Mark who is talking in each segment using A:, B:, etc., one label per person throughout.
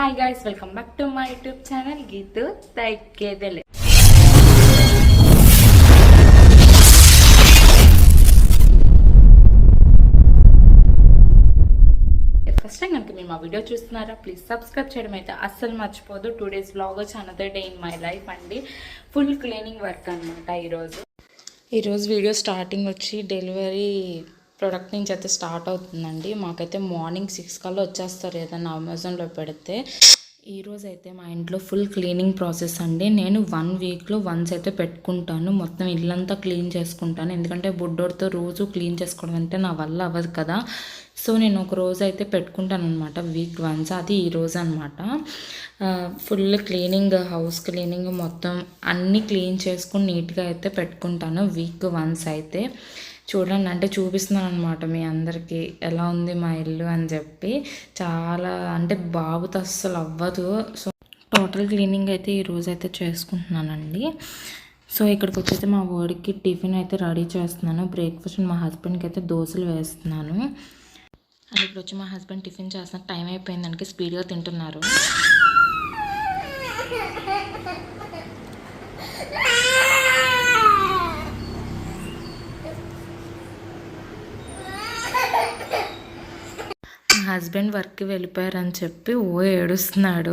A: Hi guys, welcome back to my YouTube channel Geethu తగ్గేదేలే. First time కనుక మీరు మా వీడియో చూస్తున్నారా, ప్లీజ్ సబ్స్క్రైబ్ చేయడం అయితే అస్సలు మర్చిపోదు. 2 days vlog వచ్చి another day in my life అండి. ఫుల్ క్లీనింగ్ వర్క్ అనమాట ఈరోజు వీడియో స్టార్టింగ్ వచ్చి డెలివరీ ప్రోడక్ట్ నుంచి అయితే స్టార్ట్ అవుతుందండి. మాకైతే మార్నింగ్ 6 కల్లా వచ్చేస్తారు ఏదన్నా అమెజాన్లో పెడితే. ఈరోజు అయితే మా ఇంట్లో ఫుల్ క్లీనింగ్ ప్రాసెస్ అండి. నేను 1 weekలో వన్స్ అయితే పెట్టుకుంటాను. మొత్తం ఇల్లంతా క్లీన్ చేసుకుంటాను. ఎందుకంటే బుడ్డోడితో రోజు క్లీన్ చేసుకోవడం అంటే నా వల్ల అవ్వదు కదా. సో నేను ఒక రోజు అయితే పెట్టుకుంటాను అనమాట, వీక్ వన్స్. అది ఈరోజు అనమాట. ఫుల్ క్లీనింగ్, హౌస్ క్లీనింగ్ మొత్తం అన్నీ క్లీన్ చేసుకుని నీట్గా అయితే పెట్టుకుంటాను వీక్ వన్స్ అయితే. చూడండి, అంటే చూపిస్తున్నాను అనమాట మీ అందరికీ ఎలా ఉంది మా ఇల్లు అని చెప్పి. చాలా అంటే బాబుతో అస్సలు అవ్వదు. సో టోటల్ క్లీనింగ్ అయితే ఈరోజు అయితే చేసుకుంటున్నానండి. సో ఇక్కడికి వచ్చేసి మా వాడికి టిఫిన్ అయితే రెడీ చేస్తున్నాను. బ్రేక్ఫాస్ట్ మా హస్బెండ్కి అయితే దోశలు వేస్తున్నాను. అండ్ ఇప్పుడు వచ్చి మా హస్బెండ్ టిఫిన్ చేస్తున్న టైం అయిపోయిందానికి స్పీడ్గా తింటున్నారు. హస్బెండ్ వర్క్కి వెళ్ళిపోయారని చెప్పి ఏడుస్తున్నాడు.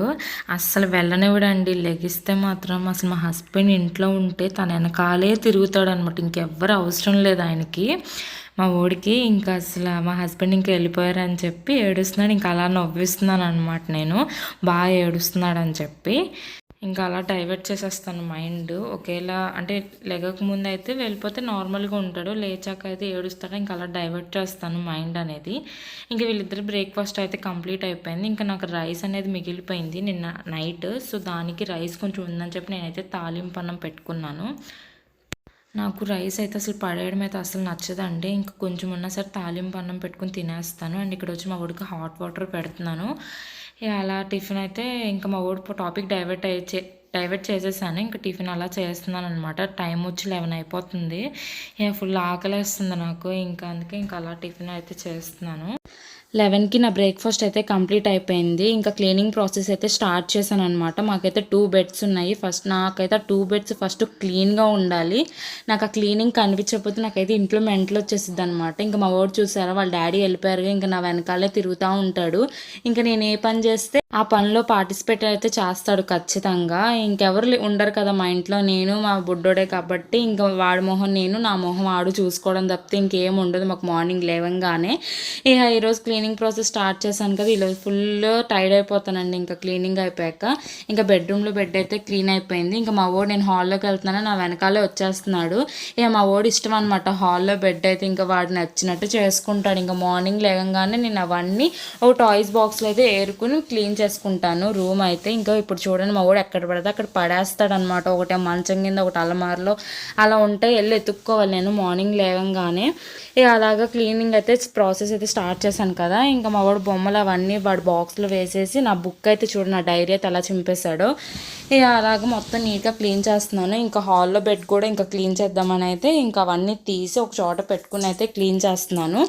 A: అస్సలు వెళ్ళనివ్వడండి. లెగిస్తే మాత్రం అసలు మా హస్బెండ్ ఇంట్లో ఉంటే తన వెనకాలే తిరుగుతాడు అనమాట. ఇంకెవ్వరు అవసరం లేదు ఆయనకి, మా ఊడికి. ఇంకా అసలు మా హస్బెండ్ ఇంకా వెళ్ళిపోయారని చెప్పి ఏడుస్తున్నాడు. ఇంకా అలా నవ్విస్తున్నాను అనమాట నేను, బాగా ఏడుస్తున్నాడు అని చెప్పి. ఇంకా అలా డైవర్ట్ చేసేస్తాను మైండ్. ఒకేలా అంటే లెగక ముందు అయితే వెళ్ళిపోతే నార్మల్గా ఉంటాడు, లేచాక అయితే ఏడుస్తాడు. ఇంకా అలా డైవర్ట్ చేస్తాను మైండ్ అనేది. ఇంకా వీళ్ళిద్దరు బ్రేక్ఫాస్ట్ అయితే కంప్లీట్ అయిపోయింది. ఇంకా నాకు రైస్ అనేది మిగిలిపోయింది నిన్న నైట్. సో దానికి రైస్ కొంచెం ఉందని చెప్పి నేనైతే తాలింపు అన్నం పెట్టుకున్నాను. నాకు రైస్ అయితే అసలు పడేయడం అయితే అసలు నచ్చదండి. ఇంకా కొంచెం ఉన్నా సరే తాలింపు అన్నం పెట్టుకుని తినేస్తాను. అండ్ ఇక్కడ వచ్చి మా ఊడికి హాట్ వాటర్ పెడుతున్నాను. అలా టిఫిన్ అయితే ఇంకా మా ఊడి టాపిక్ డైవర్ట్ చేసేసాను. ఇంకా టిఫిన్ అలా చేస్తున్నాను అనమాట. టైం వచ్చి 11 అయిపోతుంది. ఫుల్ ఆకలేస్తుంది నాకు. ఇంకా అందుకే ఇంకా అలా టిఫిన్ అయితే చేస్తున్నాను. 11కి నా బ్రేక్ఫాస్ట్ అయితే కంప్లీట్ అయిపోయింది. ఇంకా క్లీనింగ్ ప్రాసెస్ అయితే స్టార్ట్ చేశాను అనమాట. మాకైతే 2 beds ఉన్నాయి. నాకైతే 2 beds ఫస్ట్ క్లీన్గా ఉండాలి. నాకు ఆ క్లీనింగ్ కనిపించకపోతే నాకైతే ఇంట్లో మెంటల్ వచ్చేసిద్ది అనమాట. ఇంకా మా వాడు చూసారా, వాళ్ళ డాడీ వెళ్ళిపోయారు. ఇంకా నా వెనకాలే తిరుగుతూ ఉంటాడు. ఇంకా నేను ఏ పని చేస్తే ఆ పనిలో పార్టిసిపేట్ అయితే చేస్తాడు ఖచ్చితంగా. ఇంకెవరు ఉండరు కదా మా ఇంట్లో, నేను మా బుడ్డోడే కాబట్టి ఇంకా వాడి మొహం నేను, నా మొహం వాడు చూసుకోవడం తప్పితే ఇంకేం ఉండదు మాకు మార్నింగ్ లేవంగానే. ఈరోజు క్లీనింగ్ ప్రాసెస్ స్టార్ట్ చేశాను కదా, ఈరోజు ఫుల్ టైర్డ్ అయిపోతానండి. ఇంకా క్లీనింగ్ అయిపోయాక ఇంకా బెడ్రూమ్లో బెడ్ అయితే క్లీన్ అయిపోయింది. ఇంకా మా వాడు నేను హాల్లోకి వెళ్తున్నాను, నా వెనకాలే వచ్చేస్తున్నాడు. మా వాడు ఇష్టం అనమాట హాల్లో బెడ్ అయితే. ఇంకా వాడు నచ్చినట్టు చేసుకుంటాడు. ఇంకా మార్నింగ్ లేవగానే నేను అవన్నీ ఒక టాయ్స్ బాక్స్లో అయితే ఏరుకుని క్లీన్ చేసుకుంటాను రూమ్ అయితే. ఇంకా ఇప్పుడు చూడండి, మా వాడు ఎక్కడ పడితే అక్కడ పడేస్తాడు అనమాట. ఒకటి మంచం కింద, ఒకటి అలమారలో అలా ఉంటే వెళ్ళి ఎత్తుక్కోవాలి నేను మార్నింగ్ లేవగానే. అలాగా క్లీనింగ్ అయితే ప్రాసెస్ అయితే స్టార్ట్ చేశాను కదా. ఇంకా మా వాడు బొమ్మలు అవన్నీ వాడు బాక్స్లో వేసేసి నా బుక్ అయితే చూడు, నా డైరీ అయితే అలా చింపేశాడు. అలాగ మొత్తం నీట్గా క్లీన్ చేస్తున్నాను. ఇంకా హాల్లో బెడ్ కూడా ఇంకా క్లీన్ చేద్దామని అయితే ఇంకా అవన్నీ తీసి ఒక చోట పెట్టుకుని అయితే క్లీన్ చేస్తున్నాను.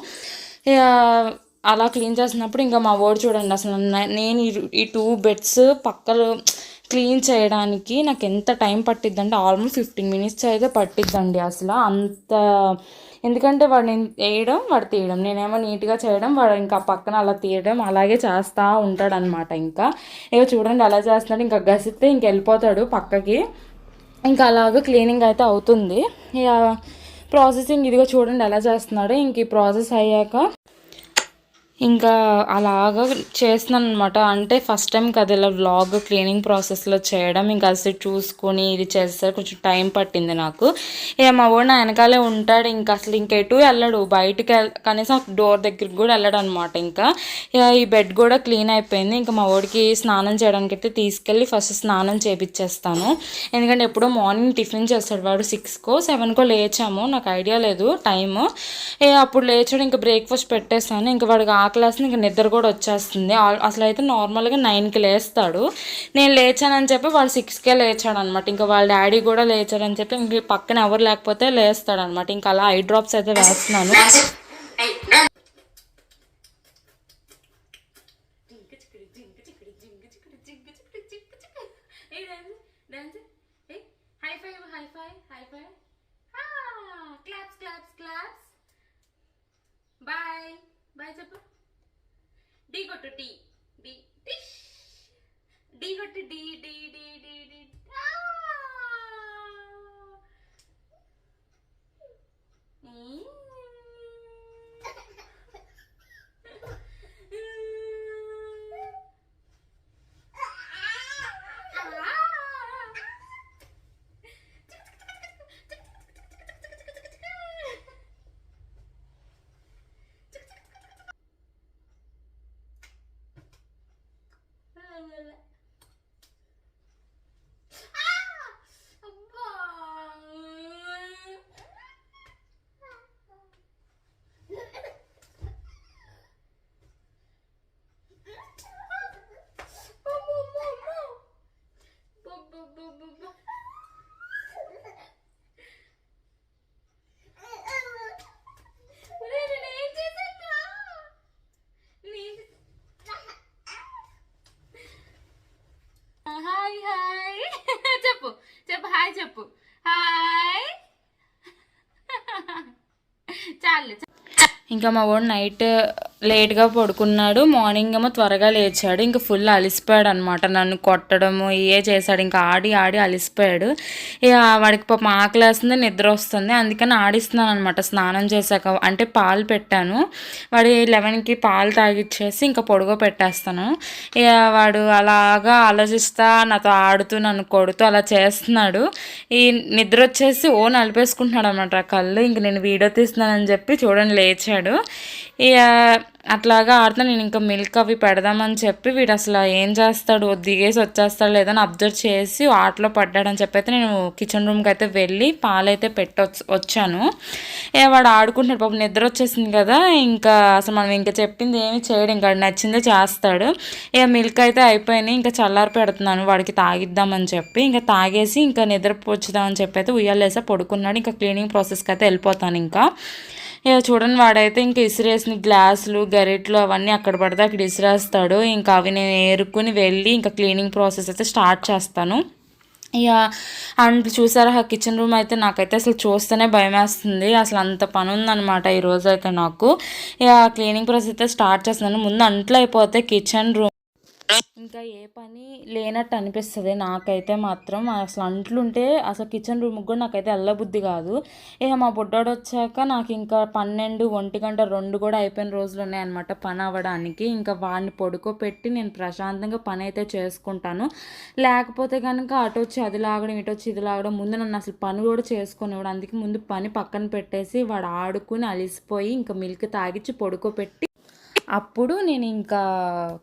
A: అలా క్లీన్ చేస్తున్నప్పుడు ఇంకా మా వాడు చూడండి, అసలు నేను ఈ 2 beds పక్కలు క్లీన్ చేయడానికి నాకు ఎంత టైం పట్టిద్ది అంటే ఆల్మోస్ట్ 15 minutes అయితే పట్టిద్దండి అసలు. అంత ఎందుకంటే వాడు నేను వేయడం, వాడు తీయడం, నేనేమో నీట్గా చేయడం, వాడు ఇంకా పక్కన అలా తీయడం, అలాగే చేస్తూ ఉంటాడు అనమాట. ఇంకా చూడండి అలా చేస్తున్నాడు. ఇంకా గసిస్తే ఇంక వెళ్ళిపోతాడు పక్కకి. ఇంకా అలాగ క్లీనింగ్ అయితే అవుతుంది. ప్రాసెసింగ్ ఇదిగో చూడండి ఎలా చేస్తున్నాడు. ఇంక ఈ ప్రాసెస్ అయ్యాక ఇంకా అలాగా చేస్తున్నాను అనమాట. అంటే ఫస్ట్ టైం కదా ఇలా వ్లాగ్ క్లీనింగ్ ప్రాసెస్లో చేయడం. ఇంకా అసలు చూసుకొని ఇది చేస్తే కొంచెం టైం పట్టింది నాకు. మా వాడు నా వెనకాలే ఉంటాడు. ఇంకా అసలు ఇంకెటు వెళ్ళడు బయటికి, కనీసం డోర్ దగ్గరికి కూడా వెళ్ళడు అనమాట. ఇంకా ఈ బెడ్ కూడా క్లీన్ అయిపోయింది. ఇంకా మా వాడికి స్నానం చేయడానికి అయితే తీసుకెళ్ళి ఫస్ట్ స్నానం చేపించేస్తాను. ఎందుకంటే ఎప్పుడో మార్నింగ్ టిఫిన్ చేస్తాడు వాడు. 6కో 7కో లేచాము, నాకు ఐడియా లేదు టైము. అప్పుడు లేచాడు. ఇంకా బ్రేక్ఫాస్ట్ పెట్టేస్తాను. ఇంకా వాడికి ఆకలేస్తుంది, ఇంకా నిద్ర కూడా వచ్చేస్తుంది. అసలు అయితే నార్మల్గా 9కి లేస్తాడు. నేను లేచానని చెప్పి వాడు 6కే లేచాడు అనమాట. ఇంకా వాళ్ళ డాడీ కూడా లేచాడని చెప్పి ఇంక పక్కన ఎవరు లేకపోతే లేస్తాడు అనమాట. ఇంకా అలా ఐ డ్రాప్స్ అయితే వేస్తున్నాను. డి కొట్టి డి డి డి డి డి. హాయ్ హాయ్ చెప్పు చెప్పు హాయ్ చెప్పు హాయ్. చాలు. ఇంకా మా వాడు నైట్ లేట్గా పడుకున్నాడు, మార్నింగ్ ఏమో త్వరగా లేచాడు. ఇంకా ఫుల్ అలిసిపోయాడు అనమాట, నన్ను కొట్టడము ఏ చేశాడు. ఇంకా ఆడి ఆడి అలిసిపోయాడు. ఇక వాడికి పాపం ఆకలి వేస్తుంది, నిద్ర వస్తుంది, అందుకని ఆడిస్తున్నాను అనమాట. స్నానం చేశాక అంటే పాలు పెట్టాను, వాడు 11కి పాలు తాగిచ్చేసి ఇంకా పొడుగో పెట్టేస్తాను. ఇక వాడు అలాగా ఆలోచిస్తా నాతో ఆడుతూ నన్ను కొడుతూ అలా చేస్తున్నాడు. ఈ నిద్ర వచ్చేసి నలిపేసుకుంటున్నాడు అనమాట కళ్ళు. ఇంక నేను వీడియో తీస్తున్నానని చెప్పి చూడండి లేచాడు. ఇక అట్లాగా ఆడుతా. నేను ఇంకా మిల్క్ అవి పెడదామని చెప్పి వీడు అసలు ఏం చేస్తాడు, దిగేసి వచ్చేస్తాడు లేదని అబ్జర్వ్ చేసి ఆటలో పడ్డాడని చెప్పి అయితే నేను కిచెన్ రూమ్కి అయితే వెళ్ళి పాలైతే వచ్చాను. ఇక వాడు ఆడుకుంటున్నాడు, పాపం నిద్ర వచ్చేసింది కదా. ఇంకా అసలు మనం ఇంకా చెప్పింది ఏమి చేయడు, ఇంకా నచ్చిందే చేస్తాడు. ఇక మిల్క్ అయితే అయిపోయినాయి, ఇంకా చల్లారి పెడుతున్నాను వాడికి తాగిద్దామని చెప్పి. ఇంకా తాగేసి ఇంకా నిద్రపోచుదామని చెప్పి అయితే ఉయ్యాలేసా పడుకున్నాడు. ఇంకా క్లీనింగ్ ప్రాసెస్కి అయితే వెళ్ళిపోతాను. ఇంకా ఇక చూడండి వాడైతే ఇంకా ఇసిరేసిన గ్లాసులు గరిట్లు అవన్నీ అక్కడ పడితే అక్కడ ఇసిరేస్తాడు. ఇంకా అవి నేను ఏరుకుని వెళ్ళి ఇంకా క్లీనింగ్ ప్రాసెస్ అయితే స్టార్ట్ చేస్తాను. ఇక అండ్ చూసారా కిచెన్ రూమ్ అయితే నాకైతే అసలు చూస్తేనే భయం వేస్తుంది. అసలు అంత పని ఉందన్నమాట ఈరోజు అయితే నాకు. ఇక క్లీనింగ్ ప్రాసెస్ అయితే స్టార్ట్ చేస్తున్నాను. ముందు అంట్లు అయిపోతే కిచెన్ రూమ్ ఇంకా ఏ పని లేనట్టు అనిపిస్తుంది నాకైతే మాత్రం. అసలు అంట్లుంటే అసలు కిచెన్ రూమ్కి కూడా నాకైతే వెళ్ళబుద్ధి కాదు. ఇక మా బుడ్డోడు వచ్చాక నాకు ఇంకా 12, 1 గంట 2 కూడా అయిపోయిన రోజులు ఉన్నాయన్నమాట పని అవ్వడానికి. ఇంకా వాడిని పడుకోపెట్టి నేను ప్రశాంతంగా పని అయితే చేసుకుంటాను. లేకపోతే కనుక అటు వచ్చి అది లాగడం ఇటు వచ్చి ఇది లాగడం, ముందు నన్ను అసలు పని కూడా చేసుకునేవాడు. అందుకే ముందు పని పక్కన పెట్టేసి వాడు ఆడుకుని అలిసిపోయి ఇంకా మిల్క్ తాగిచ్చి పడుకోపెట్టి అప్పుడు నేను ఇంకా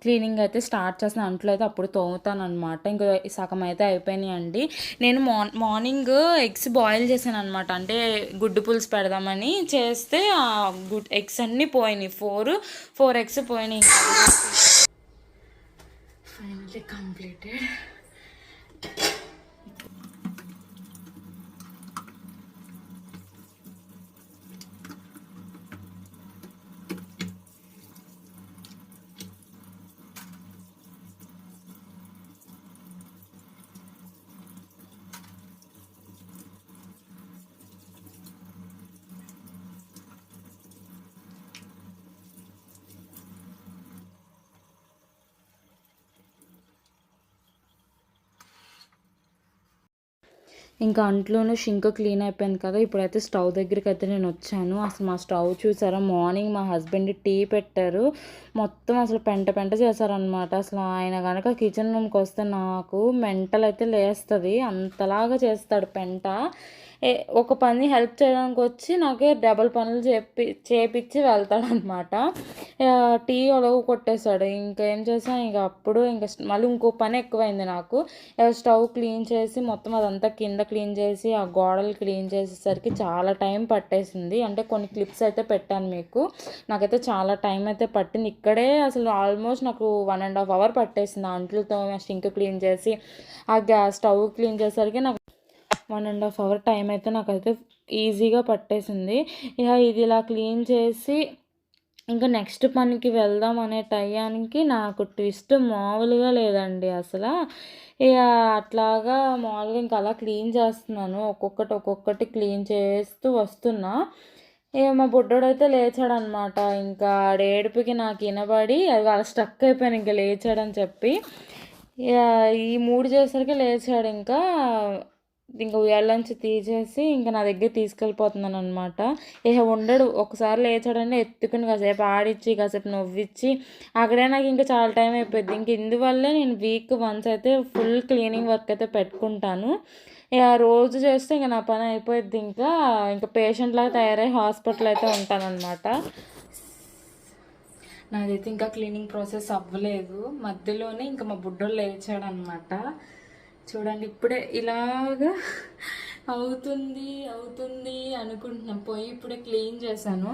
A: క్లీనింగ్ అయితే స్టార్ట్ చేసిన. అంట్లో అయితే అప్పుడు తోముతాను అనమాట. ఇంకా సగం అయితే అయిపోయినాయండి. నేను మార్నింగ్ ఎగ్స్ బాయిల్ చేశాను అనమాట, అంటే గుడ్డు పులుసు పెడదామని చేస్తే ఆ ఎగ్స్ అన్నీ పోయినాయి. 4 ఎగ్స్ పోయినాయి. Finally completed. ఇంకా అంట్లోనూ షింక్ క్లీన్ అయిపోయింది కదా. ఇప్పుడైతే స్టవ్ దగ్గరికి అయితే నేను వచ్చాను. అసలు మా స్టవ్ చూసారా, మార్నింగ్ మా హస్బెండ్ టీ పెట్టారు, మొత్తం అసలు పెంట పెంట చేశారనమాట. అసలు ఆయన కనుక కిచెన్ రూమ్కి వస్తే నాకు మెంటల్ అయితే లేస్తుంది, అంతలాగా చేస్తాడు పెంట. ఒక పని హెల్ప్ చేయడానికి వచ్చి నాకే డబల్ పనులు చేపించి వెళ్తాడనమాట. టీ ఒలవు కొట్టేశాడు. ఇంకేం చేసాను ఇంకా అప్పుడు ఇంకా మళ్ళీ ఇంకో పని ఎక్కువైంది నాకు. స్టవ్ క్లీన్ చేసి మొత్తం అదంతా కింద క్లీన్ చేసి ఆ గోడలు క్లీన్ చేసేసరికి చాలా టైం పట్టేసింది. అంటే కొన్ని క్లిప్స్ అయితే పెట్టాను మీకు, నాకైతే చాలా టైం అయితే పట్టింది. ఇక్కడే అసలు ఆల్మోస్ట్ నాకు 1.5 hour పట్టేసింది. అంట్లతో సింక్ క్లీన్ చేసి ఆ స్టవ్ క్లీన్ చేసేసరికి నాకు 1.5 hour టైం అయితే నాకైతే ఈజీగా పట్టేసింది. ఇక ఇది ఇలా క్లీన్ చేసి ఇంకా నెక్స్ట్ పనికి వెళ్దాం అనే టయానికి నాకు ట్విస్ట్ మామూలుగా లేదండి అసలు. ఇక అట్లాగా మామూలుగా ఇంకా అలా క్లీన్ చేస్తున్నాను, ఒక్కొక్కటి క్లీన్ చేస్తూ వస్తున్నా. ఇక మా బుడ్డోడు అయితే లేచాడనమాట. ఇంకా ఏడుపుకి నాకు వినబడి అది వాళ్ళ స్టక్ అయిపోయాను ఇంకా లేచాడని చెప్పి. ఇక ఈ 3 చేసరికి లేచాడు. ఇంకా ఉయ్యాలోంచి తీసేసి ఇంకా నా దగ్గర తీసుకెళ్ళిపోతున్నాను అనమాట. ఇక ఉండడు, ఒకసారి లేచాడంటే ఎత్తుకుని కాసేపు ఆడిచ్చి కాసేపు నవ్విచ్చి అక్కడే నాకు ఇంకా చాలా టైం అయిపోయింది. ఇంక ఇందువల్లే నేను వీక్ వన్స్ అయితే ఫుల్ క్లీనింగ్ వర్క్ అయితే పెట్టుకుంటాను. ఇక రోజు చేస్తే ఇంకా నా పని అయిపోయింది. ఇంకా పేషెంట్ లాగా తయారై హాస్పిటల్ అయితే ఉంటానన్నమాట. నాదైతే ఇంకా క్లీనింగ్ ప్రాసెస్ అవ్వలేదు. మధ్యలోనే ఇంకా మా బుడ్డోళ్ళు లేచాడు అనమాట. చూడండి, ఇప్పుడే ఇలాగా అవుతుంది అవుతుంది అనుకుంటున్నాం. పోయి ఇప్పుడే క్లీన్ చేశాను.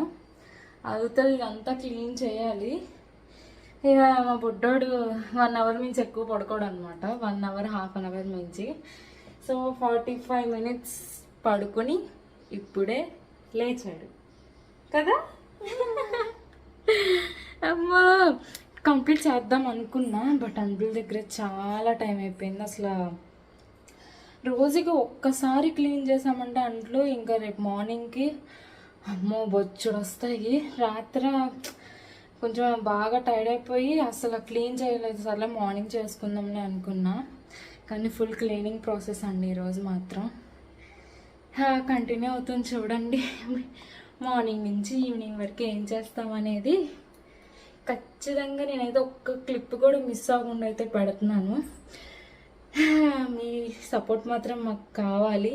A: అవుతుంది, ఇదంతా క్లీన్ చేయాలి. ఇక మా బుడ్డోడు 1 అవర్ మించి ఎక్కువ పడుకోడు అనమాట. 1 అవర్ హాఫ్ అన్ అవర్ మించి. సో 45 మినిట్స్ పడుకొని ఇప్పుడే లేచాడు కదా. అమ్మా, కంప్లీట్ చేద్దాం అనుకున్నా, బట్ అంబుల్ దగ్గర చాలా టైం అయిపోయింది. అసలు రోజుకి ఒక్కసారి క్లీన్ చేసామంటే అంట్లు ఇంకా రేపు మార్నింగ్కి అమ్మో బొచ్చుడు వస్తాయి. రాత్రి కొంచెం బాగా టైర్డ్ అయిపోయి అసలు క్లీన్ చేయలేదు. సర్లే మార్నింగ్ చేసుకుందాంలే అనుకున్నా, కానీ ఫుల్ క్లీనింగ్ ప్రాసెస్ అండి ఈరోజు మాత్రం. కంటిన్యూ అవుతుంది చూడండి. మార్నింగ్ నుంచి ఈవినింగ్ వరకు ఏం చేస్తామనేది ఖచ్చితంగా నేనైతే ఒక్క క్లిప్ కూడా మిస్ అవ్వకుండా అయితే పెడుతున్నాను. మీ సపోర్ట్ మాత్రం మాకు కావాలి.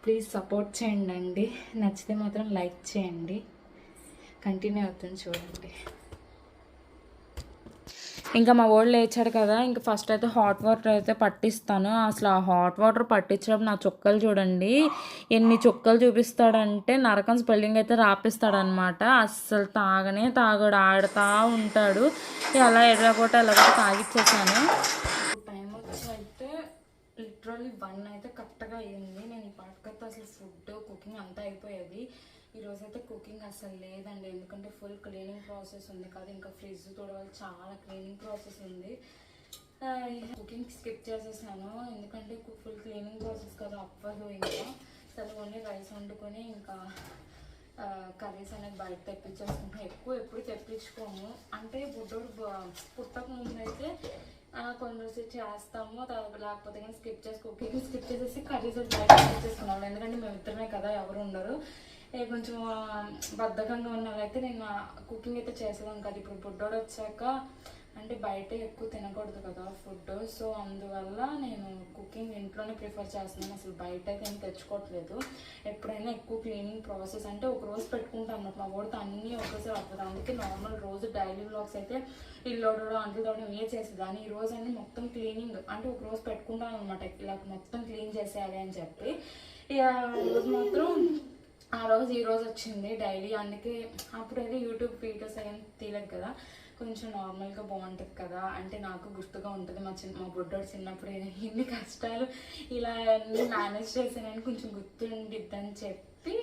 A: ప్లీజ్ సపోర్ట్ చేయండి. నచ్చితే మాత్రం లైక్ చేయండి. కంటిన్యూ అవుతుంది చూడండి. ఇంకా మా వాడు లేచాడు కదా, ఇంకా ఫస్ట్ అయితే హాట్ వాటర్ అయితే పట్టిస్తాను. అసలు ఆ హాట్ వాటర్ పట్టించినప్పుడు నా చుక్కలు చూడండి, ఎన్ని చుక్కలు చూపిస్తాడంటే నరకం స్పెల్లింగ్ అయితే రాపిస్తాడనమాట. అస్సలు తాగడు, ఆడుతూ ఉంటాడు. అలా ఎలాగోట తాగిచ్చేసాను. టైం వచ్చి అయితే లిటరల్లీ 1 అయితే కరెక్ట్గా అయ్యింది. నేను ఈ పాటకైతే అసలు ఫుడ్ కుకింగ్ అంతా అయిపోయేది. ఈరోజైతే కుకింగ్ అసలు లేదండి, ఎందుకంటే ఫుల్ క్లీనింగ్ ప్రాసెస్ ఉంది కదా. ఇంకా ఫ్రిడ్జ్ తోడవాలి, చాలా క్లీనింగ్ ప్రాసెస్ ఉంది. కుకింగ్ స్కిప్ చేసేసాను, ఎందుకంటే ఫుల్ క్లీనింగ్ ప్రాసెస్ కదా, అవ్వదు. ఇంకా సరే ఓన్లీ రైస్ వండుకొని ఇంకా కర్రీస్ అనేది బయట తెప్పించేసుకుంటాం. ఎప్పుడు తెప్పించుకోము. అంటే బుడ్డోడు పుట్టక ముందు అయితే కొంచెం చేస్తాము, లేకపోతే కానీ కుకింగ్ స్కిప్ చేసేసి కర్రీస్ బయట తెప్పించేసుకున్నాము. ఎందుకంటే మేము ఇద్దరమే కదా, ఎవరు ఉండరు. కొంచెం బద్ధకంగా ఉన్నదైతే నేను కుకింగ్ అయితే చేసేదాన్ని కదా. ఇప్పుడు బుడ్డోడు వచ్చాక అంటే బయట ఎక్కువ తినకూడదు కదా ఫుడ్. సో అందువల్ల నేను కుకింగ్ ఇంట్లోనే ప్రిఫర్ చేస్తున్నాను. అసలు బయట అయితే ఏం తెచ్చుకోవట్లేదు. ఎప్పుడైనా ఎక్కువ క్లీనింగ్ ప్రాసెస్ అంటే ఒక రోజు పెట్టుకుంటాను అన్నమాట. మా వాడితో అన్నీ ఒకసారి అవ్వదు. అందుకే నార్మల్ రోజు డైలీ వ్లాగ్స్ అయితే ఇల్లు తోడడం అంట్లు తోడడం చేసేదాన్ని. ఈ రోజు అన్నీ మొత్తం క్లీనింగ్ అంటే ఒక రోజు పెట్టుకుంటాను అనమాట, ఇలా మొత్తం క్లీన్ చేసేయాలి అని చెప్పి. ఇక రోజు మాత్రం ఈ రోజు వచ్చింది డైలీ. అందుకే అప్పుడైతే యూట్యూబ్ వీడియోస్ ఏం తీయలేదు కదా, కొంచెం నార్మల్గా బాగుంటుంది కదా. అంటే నాకు గుర్తుగా ఉంటుంది మా బుడ్డోడు చిన్నప్పుడు ఎన్ని కష్టాలు ఇలా అన్నీ మేనేజ్ చేశానని కొంచెం గుర్తుండిద్దని చెప్పి,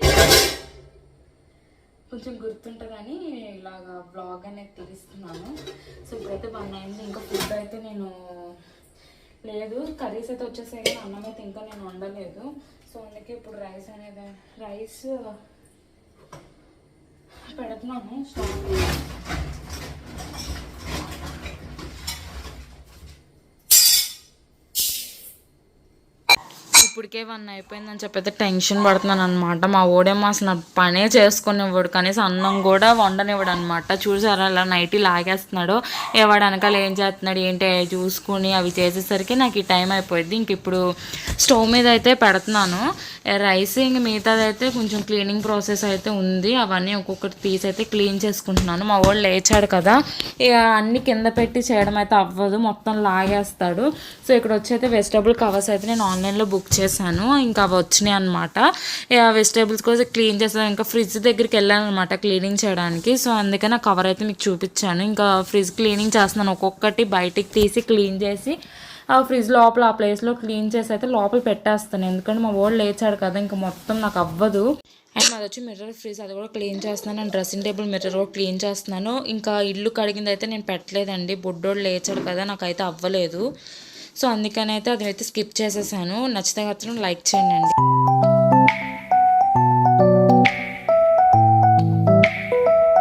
A: కొంచెం గుర్తుంటుందని ఇలాగా బ్లాగ్ అనేది తీస్తున్నాను. సో ఇప్పుడైతే 1 అయింది. ఇంకా ఫుడ్ అయితే నేను లేదు, కర్రీస్ అయితే వచ్చేసాయి కానీ అన్నం అయితే ఇంకా నేను వండలేదు. సో అందుకే ఇప్పుడు రైస్ పెడుతున్నాను స్టార్ట్. ఇప్పటికే 1 అయిపోయిందని చెప్పి అయితే టెన్షన్ పడుతున్నాను అనమాట. మా ఓడేమో అసలు పనే చేసుకునేవాడు, కనీసం అన్నం కూడా వండనివ్వడు అనమాట. చూసారా అలా నైటీ లాగేస్తున్నాడు. ఎవడు వెనకాల ఏం చేస్తున్నాడు ఏంటి చూసుకుని అవి చేసేసరికి నాకు ఈ టైం అయిపోయింది. ఇంక ఇప్పుడు స్టవ్ మీద అయితే పెడుతున్నాను రైస్. ఇంక మిగతాదైతే కొంచెం క్లీనింగ్ ప్రాసెస్ అయితే ఉంది, అవన్నీ ఒక్కొక్కటి తీసి అయితే క్లీన్ చేసుకుంటున్నాను. మా వాడు లేచాడు కదా, ఇక అన్ని కింద పెట్టి చేయడం అయితే అవ్వదు, మొత్తం లాగేస్తాడు. సో ఇక్కడ వచ్చి అయితే వెజిటబుల్ కవర్స్ అయితే నేను ఆన్లైన్లో బుక్ చేశాను. ఇంకా అవి వచ్చినాయి అనమాట. వెజిటేబుల్స్ కోసం క్లీన్ చేస్తాను. ఇంకా ఫ్రిడ్జ్ దగ్గరికి వెళ్ళాను అనమాట క్లీనింగ్ చేయడానికి. సో అందుకని ఆ కవర్ అయితే మీకు చూపించాను. ఇంకా ఫ్రిడ్జ్ క్లీనింగ్ చేస్తున్నాను, ఒక్కొక్కటి బయటికి తీసి క్లీన్ చేసి ఆ ఫ్రిడ్జ్ లోపల ఆ ప్లేస్లో క్లీన్ చేసి అయితే లోపల పెట్టేస్తాను. ఎందుకంటే మా వాడు లేచాడు కదా, ఇంకా మొత్తం నాకు అవ్వదు. అండ్ అది వచ్చి మిర్రర్ ఫ్రిడ్జ్, అది కూడా క్లీన్ చేస్తున్నాను. అండ్ డ్రెస్సింగ్ టేబుల్ మిర్రర్ కూడా క్లీన్ చేస్తున్నాను. ఇంకా ఇల్లు కడిగింది అయితే నేను పెట్టలేదండి, బుడ్డోడు లేచాడు కదా, నాకైతే అవ్వలేదు. సో అందుకని అయితే అది అయితే స్కిప్ చేసేసాను. నచ్చితే మాత్రం లైక్ చేయండి.